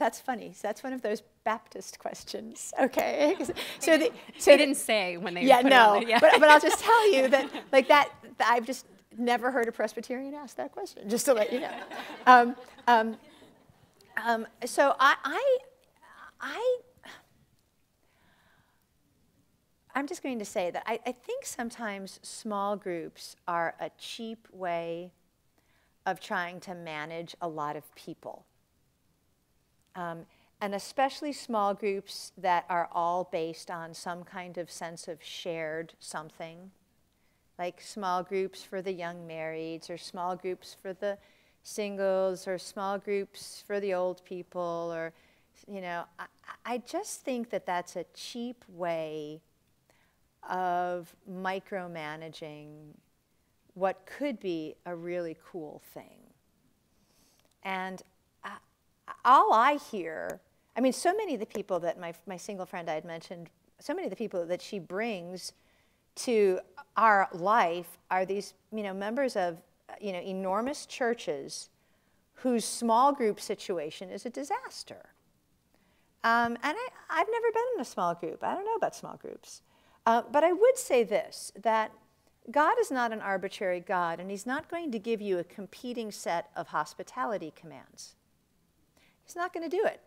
That's funny. So that's one of those Baptist questions. Okay. So they didn't say when they put it on there. Yeah. But I'll just tell you that like that I've just never heard a Presbyterian ask that question. Just to let you know. So I'm just going to say that I think sometimes small groups are a cheap way of trying to manage a lot of people. And especially small groups that are all based on some kind of sense of shared something, like small groups for the young marrieds, or small groups for the singles, or small groups for the old people, or, you know, I just think that that's a cheap way of micromanaging what could be a really cool thing. And all I hear, I mean, so many of the people that my single friend I had mentioned, so many of the people that she brings to our life are these, you know, members of, you know, enormous churches whose small group situation is a disaster. And I've never been in a small group. I don't know about small groups. But I would say this, that God is not an arbitrary God, and he's not going to give you a competing set of hospitality commands. He's not going to do it.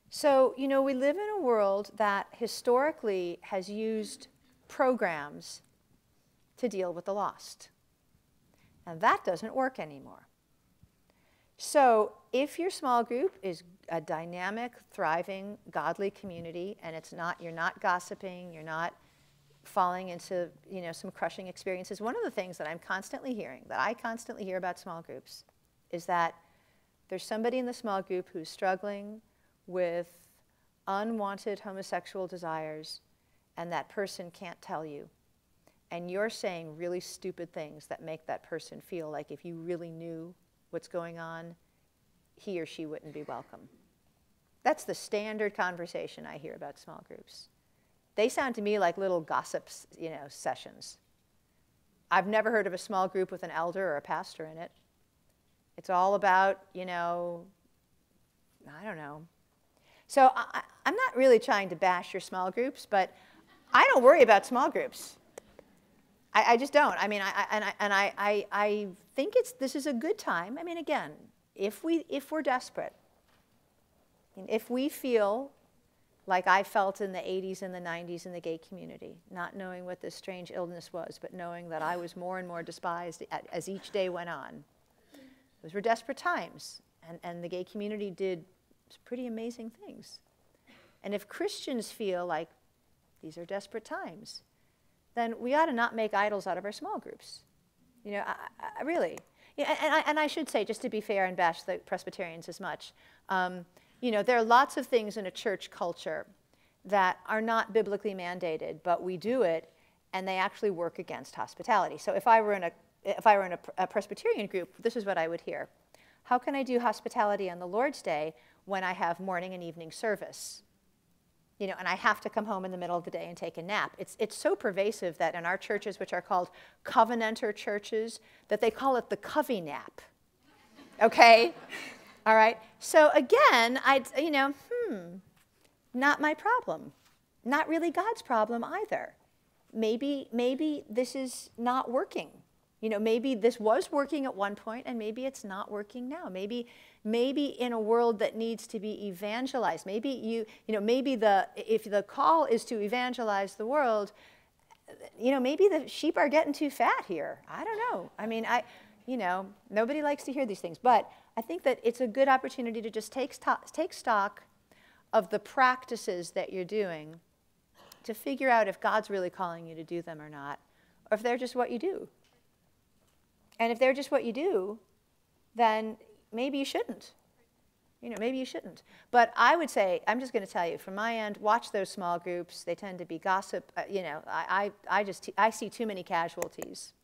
So, you know, we live in a world that historically has used programs to deal with the lost. And that doesn't work anymore. So if your small group is a dynamic, thriving, godly community, and it's not, you're not gossiping, you're not falling into, you know, some crushing experiences. One of the things that I'm constantly hearing, that I constantly hear about small groups, is that there's somebody in the small group who's struggling with unwanted homosexual desires, and that person can't tell you. And you're saying really stupid things that make that person feel like if you really knew what's going on, he or she wouldn't be welcome. That's the standard conversation I hear about small groups. They sound to me like little gossips, you know, sessions. I've never heard of a small group with an elder or a pastor in it. It's all about, you know, I don't know. So I'm not really trying to bash your small groups, but I don't worry about small groups. I just don't. I mean, I think this is a good time. I mean, again, if we're desperate, if we feel like I felt in the 80s and the 90s in the gay community, not knowing what this strange illness was, but knowing that I was more and more despised as each day went on. Those were desperate times, and the gay community did pretty amazing things. And if Christians feel like these are desperate times, then we ought to not make idols out of our small groups. You know, I really. Yeah, and I should say, just to be fair and bash the Presbyterians as much, you know, there are lots of things in a church culture that are not biblically mandated, but we do it, and they actually work against hospitality. So if I were in a Presbyterian group, this is what I would hear. How can I do hospitality on the Lord's Day when I have morning and evening service? You know, and I have to come home in the middle of the day and take a nap. It's so pervasive that in our churches, which are called Covenanter churches, that they call it the Covey nap. Okay? All right? So again, you know, not my problem. Not really God's problem either. Maybe this is not working. You know, maybe this was working at one point, and maybe it's not working now. Maybe in a world that needs to be evangelized, maybe maybe if the call is to evangelize the world, you know, maybe the sheep are getting too fat here. I don't know. I mean, you know, nobody likes to hear these things, but I think that it's a good opportunity to just take stock of the practices that you're doing to figure out if God's really calling you to do them or not, or if they're just what you do. And if they're just what you do, then maybe you shouldn't. You know, maybe you shouldn't. But I would say, I'm just going to tell you, from my end, watch those small groups. They tend to be gossip. You know, I see too many casualties.